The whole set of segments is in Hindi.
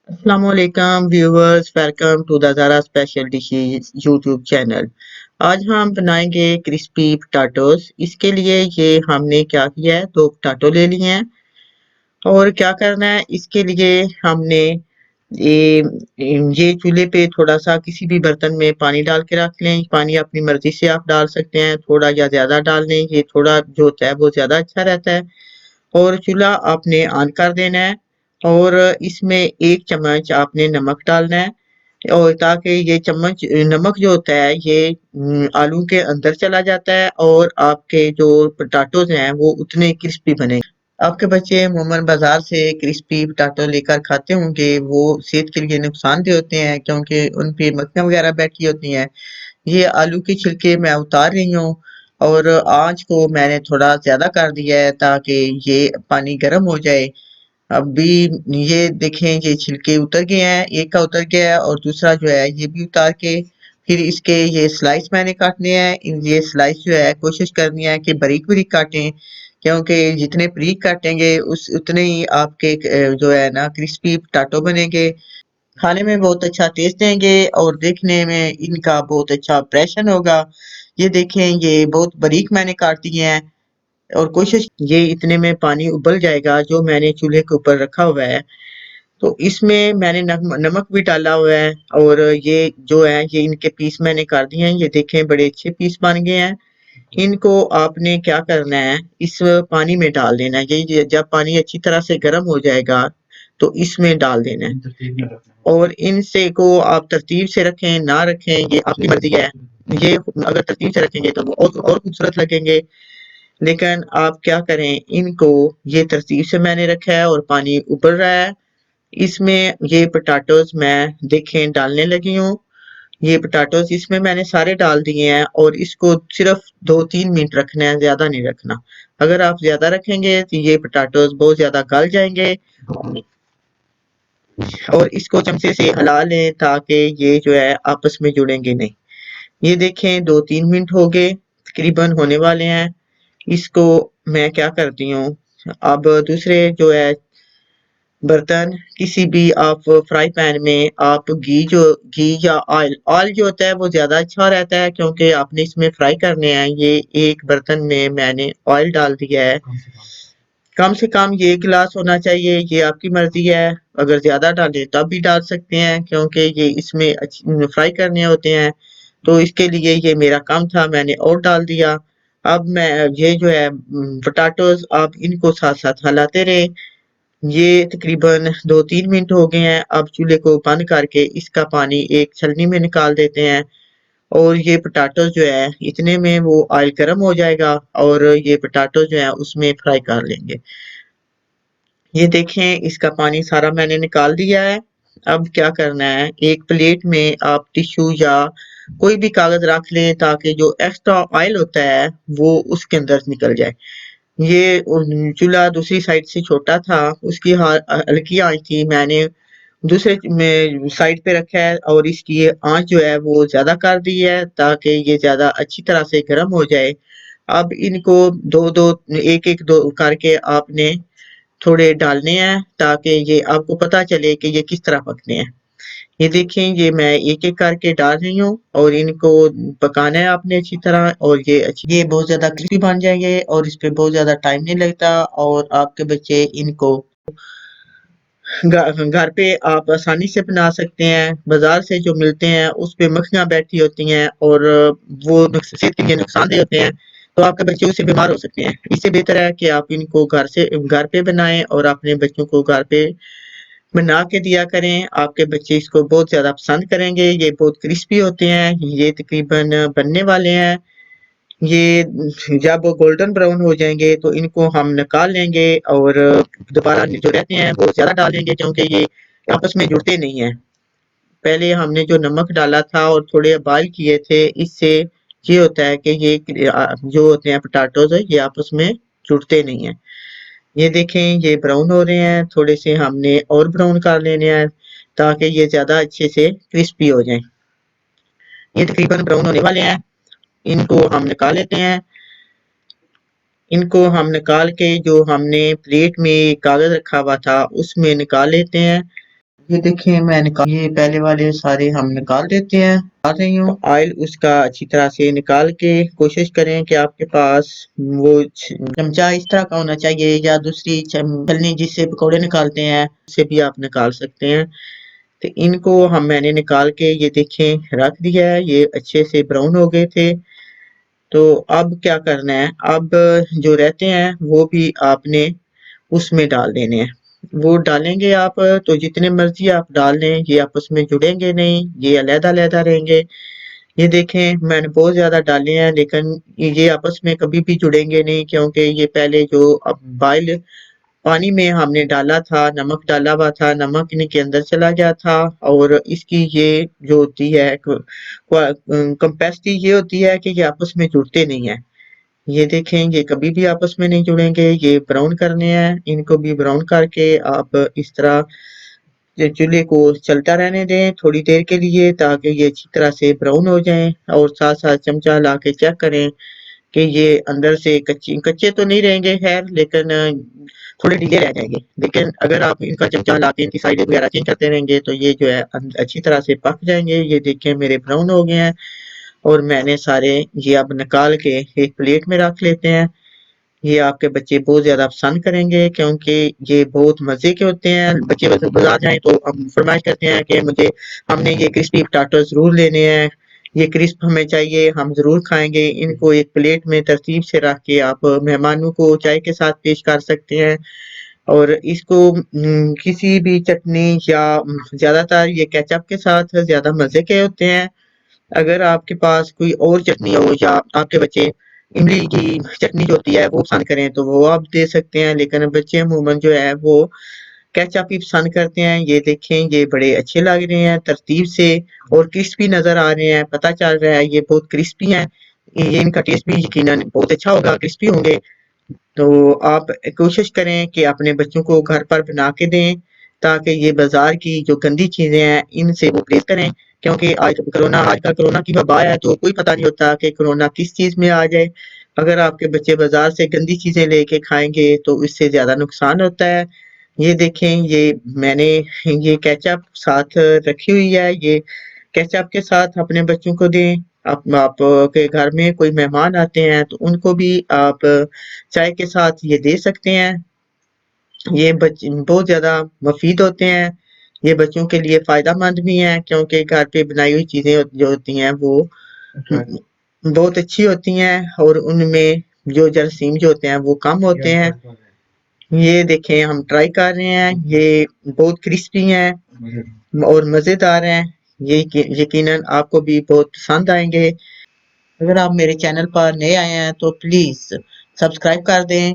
Assalamualaikum viewers, welcome to the Zara Special Dishes YouTube channel. आज हम बनाएंगे क्रिस्पी पटाटोस। इसके लिए ये हमने क्या किया है, दो पटाटो ले लिए हैं। और क्या करना है इसके लिए हमने ये ये चूल्हे पे थोड़ा सा किसी भी बर्तन में पानी डाल के रख लें। पानी अपनी मर्जी से आप डाल सकते हैं, थोड़ा या ज्यादा डाल लें। ये थोड़ा जो होता है वो ज्यादा अच्छा रहता है। और चूल्हा आपने ऑन कर देना है और इसमें 1 चम्मच आपने नमक डालना है। और ताकि ये चम्मच नमक जो होता है ये आलू के अंदर चला जाता है और आपके जो पोटैटोज़ हैं वो उतने क्रिस्पी बनेंगे। आपके बच्चे अमूमन बाज़ार से क्रिस्पी पोटैटो लेकर खाते होंगे, वो सेहत के लिए नुकसानदेह होते हैं क्योंकि उन पे मक्खियाँ वगैरह बैठी होती हैं। ये आलू के छिलके मैं उतार रही हूँ और आँच को मैंने थोड़ा ज़्यादा कर दिया है ताकि ये पानी गर्म हो जाए। अभी ये देखें, ये छिलके उतर गए हैं, एक का उतर गया है और दूसरा जो है ये भी उतार के फिर इसके ये स्लाइस मैंने काटने हैं। ये स्लाइस जो है कोशिश करनी है कि बारीक-बारीक काटें, क्योंकि जितने बारीक काटेंगे उस उतने ही आपके जो है ना क्रिस्पी पोटैटो बनेंगे। खाने में बहुत अच्छा टेस्ट देंगे और देखने में इनका बहुत अच्छा इम्प्रेशन होगा। ये देखें, ये बहुत बारीक मैंने काट दिए हैं और कोशिश ये इतने में पानी उबल जाएगा जो मैंने चूल्हे के ऊपर रखा हुआ है। तो इसमें मैंने नमक भी डाला हुआ है और ये जो है ये इनके पीस मैंने कर दिए हैं। ये देखें बड़े अच्छे पीस बन गए हैं। इनको आपने क्या करना है, इस पानी में डाल देना है। ये जब पानी अच्छी तरह से गर्म हो जाएगा तो इसमें डाल देना है और इनसे को आप तरतीब से रखें ना रखें ये आपकी मर्जी है। ये अगर तरतीब से रखेंगे तो वो और खूबसूरत लगेंगे। लेकिन आप क्या करें, इनको ये तरतीब से मैंने रखा है और पानी उबल रहा है। इसमें ये पोटैटोज़ मैं देखें डालने लगी हूँ। ये पोटैटोज़ इसमें मैंने सारे डाल दिए हैं और इसको सिर्फ 2-3 मिनट रखना है, ज़्यादा नहीं रखना। अगर आप ज़्यादा रखेंगे तो ये पोटैटोज़ बहुत ज़्यादा गल जाएँगे और इसको चमचे से हिला लें ताकि ये जो है आपस में जुड़ेंगे नहीं। ये देखें 2-3 मिनट हो गए, तकरीबन होने वाले हैं। इसको मैं क्या करती हूँ, अब दूसरे जो है बर्तन किसी भी आप फ्राई पैन में आप घी या ऑयल जो होता है वो ज़्यादा अच्छा रहता है क्योंकि आपने इसमें फ्राई करने हैं। ये एक बर्तन में मैंने ऑयल डाल दिया है। कम से कम ये गिलास होना चाहिए, ये आपकी मर्ज़ी है। अगर ज़्यादा डालें तब भी डाल सकते हैं क्योंकि ये इसमें फ्राई करने होते हैं। तो इसके लिए ये मेरा काम था, मैंने और डाल दिया। अब मैं ये जो है पोटैटोज़ आप इनको साथ-साथ हिलाते रहें। ये तकरीबन 2-3 मिनट हो गए हैं। अब चूल्हे को बंद करके इसका पानी एक छलनी में निकाल देते हैं और ये पोटैटो जो है इतने में वो ऑयल गर्म हो जाएगा और ये पोटैटो जो है उसमें फ्राई कर लेंगे। ये देखें, इसका पानी सारा मैंने निकाल दिया है। अब क्या करना है, एक प्लेट में आप टिश्यू या कोई भी कागज़ रख लें ताकि जो एक्स्ट्रा ऑयल होता है वो उसके अंदर निकल जाए। ये चूल्हा दूसरी साइड से छोटा था, उसकी हल्की आँच थी। मैंने दूसरे में साइड पे रखा है और इसकी आँच जो है वो ज़्यादा कर दी है ताकि ये ज़्यादा अच्छी तरह से गर्म हो जाए। अब इनको 2-2 1-1 2 करके आपने थोड़े डालने हैं ताकि ये आपको पता चले कि ये किस तरह पकने हैं। ये देखें, ये मैं एक-एक करके डाल रही हूँ और इनको पकाना है आपने अच्छी तरह और ये बहुत ज़्यादा क्रिस्पी बन जाएँगे और इस पे बहुत ज़्यादा टाइम नहीं लगता और आपके बच्चे इनको घर पे आप आसानी से बना सकते हैं। बाज़ार से जो मिलते हैं उस पे मक्खियाँ बैठी होती हैं और वो सेहत के लिए नुकसानदेह होते हैं, तो आपके बच्चे उससे बीमार हो सकते हैं। इससे बेहतर है कि आप इनको घर पे बनाएँ और अपने बच्चों को घर पे बना के दिया करें। आपके बच्चे इसको बहुत ज़्यादा पसंद करेंगे। ये बहुत क्रिस्पी होते हैं। ये तकरीबन बनने वाले हैं। ये जब गोल्डन ब्राउन हो जाएँगे तो इनको हम निकाल लेंगे और दोबारा जो रहते हैं वो ज़्यादा डालेंगे क्योंकि ये आपस में जुड़ते नहीं हैं। पहले हमने जो नमक डाला था और थोड़े बॉयल किए थे, इससे ये होता है कि ये जो होते हैं पोटैटोज़ ये आपस में जुड़ते नहीं हैं। ये देखें, ये ब्राउन हो रहे हैं, थोड़े से हमने और ब्राउन कर लेने हैं ताकि ये ज़्यादा अच्छे से क्रिस्पी हो जाएँ। ये तकरीबन ब्राउन होने वाले हैं, इनको हम निकाल लेते हैं। इनको हम निकाल के जो हमने प्लेट में कागज़ रखा हुआ था उसमें निकाल लेते हैं। ये देखिए मैं निकाल ये पहले वाले सारे हम निकाल देते हैं। निकाल रही हूँ ऑयल उसका अच्छी तरह से निकाल के कोशिश करें कि आपके पास वो चमचा इस तरह का होना चाहिए या दूसरी छलनी जिससे पकौड़े निकालते हैं उससे भी आप निकाल सकते हैं। तो इनको मैंने निकाल के ये देखें रख दिया है, ये अच्छे से ब्राउन हो गए थे। तो अब क्या करना है, अब जो रहते हैं वो भी आपने उसमें डाल देने हैं। वो डालेंगे आप तो जितने मर्ज़ी आप डाल लें, ये आपस में जुड़ेंगे नहीं, ये अलग-अलग रहेंगे। ये देखें मैंने बहुत ज़्यादा डाले हैं लेकिन ये आपस में कभी भी जुड़ेंगे नहीं क्योंकि ये पहले जो अब बॉयल पानी में हमने डाला था, नमक डाला हुआ था, नमक इनके अंदर चला गया था और इसकी ये जो होती है कैपेसिटी ये होती है कि ये आपस में जुड़ते नहीं हैं। ये देखें ये कभी भी आपस में नहीं जुड़ेंगे, ये ब्राउन करने हैं, इनको भी ब्राउन करके आप इस तरह ये चूल्हे को चलता रहने दें थोड़ी देर के लिए ताकि ये अच्छी तरह से ब्राउन हो जाएँ और साथ-साथ चमचा ला के चेक करें कि ये अंदर से कच्चे तो नहीं रहेंगे ख़ैर लेकिन थोड़े ढीले रह जाएँगे। लेकिन अगर आप इनका चमचा ला के इनकी साइडें वग़ैरह चेंज करते रहेंगे तो ये जो है अच्छी तरह से पक जाएँगे। ये देखिए मेरे ब्राउन हो गए हैं और मैंने सारे ये अब निकाल के एक प्लेट में रख लेते हैं। ये आपके बच्चे बहुत ज़्यादा पसंद करेंगे क्योंकि ये बहुत मज़े के होते हैं। बच्चे वैसे बाज़ार जाएँ तो फ़रमाइश करते हैं कि हमने ये क्रिस्पी पोटैटो ज़रूर लेने हैं, ये क्रिस्प हमें चाहिए, हम ज़रूर खाएँगे। इनको एक प्लेट में तरतीब से रख के आप मेहमानों को चाय के साथ पेश कर सकते हैं और इसको किसी भी चटनी या ज़्यादातर ये केचअप के साथ ज़्यादा मज़े के होते हैं। अगर आपके पास कोई और चटनी हो या आपके बच्चे इमली की चटनी जो होती है वो पसंद करें तो वो आप दे सकते हैं लेकिन बच्चे अमूमन जो है वो केचअप ही पसंद करते हैं। ये देखें ये बड़े अच्छे लग रहे हैं तरतीब से और क्रिस्पी नज़र आ रहे हैं, पता चल रहा है ये बहुत क्रिस्पी हैं। ये इनका टेस्ट भी यकीनन बहुत अच्छा होगा, क्रिस्पी होंगे। तो आप कोशिश करें कि अपने बच्चों को घर पर बना के दें ताकि ये बाज़ार की जो गंदी चीज़ें हैं इनसे वो परहेज़ करें क्योंकि आजकल कोरोना की वबा है तो कोई पता नहीं होता कि कोरोना किस चीज़ में आ जाए। अगर आपके बच्चे बाज़ार से गंदी चीज़ें लेके खाएँगे तो इससे ज़्यादा नुकसान होता है। ये देखें ये मैंने ये केचअप साथ रखी हुई है, ये केचअप के साथ अपने बच्चों को दें। आप के घर में कोई मेहमान आते हैं तो उनको भी आप चाय के साथ ये दे सकते हैं। ये बहुत ज़्यादा मुफ़ीद होते हैं। ये बच्चों के लिए फ़ायदेमंद भी हैं क्योंकि घर पे बनाई हुई चीज़ें जो होती हैं वो बहुत अच्छी होती हैं और उनमें जो जरासीम जो होते हैं वो कम होते हैं। ये देखें हम ट्राई कर रहे हैं, ये बहुत क्रिस्पी हैं और मज़ेदार हैं। ये यकीनन आपको भी बहुत पसंद आएँगे। अगर आप मेरे चैनल पर नए आए हैं तो प्लीज़ सब्सक्राइब कर दें।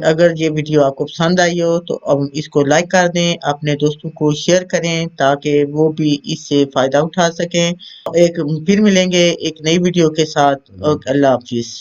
अगर ये वीडियो आपको पसंद आई हो तो अब इसको लाइक कर दें, अपने दोस्तों को शेयर करें ताकि वो भी इससे फ़ायदा उठा सकें। एक फिर मिलेंगे एक नई वीडियो के साथ। ओके, अल्लाह हाफ़िज़।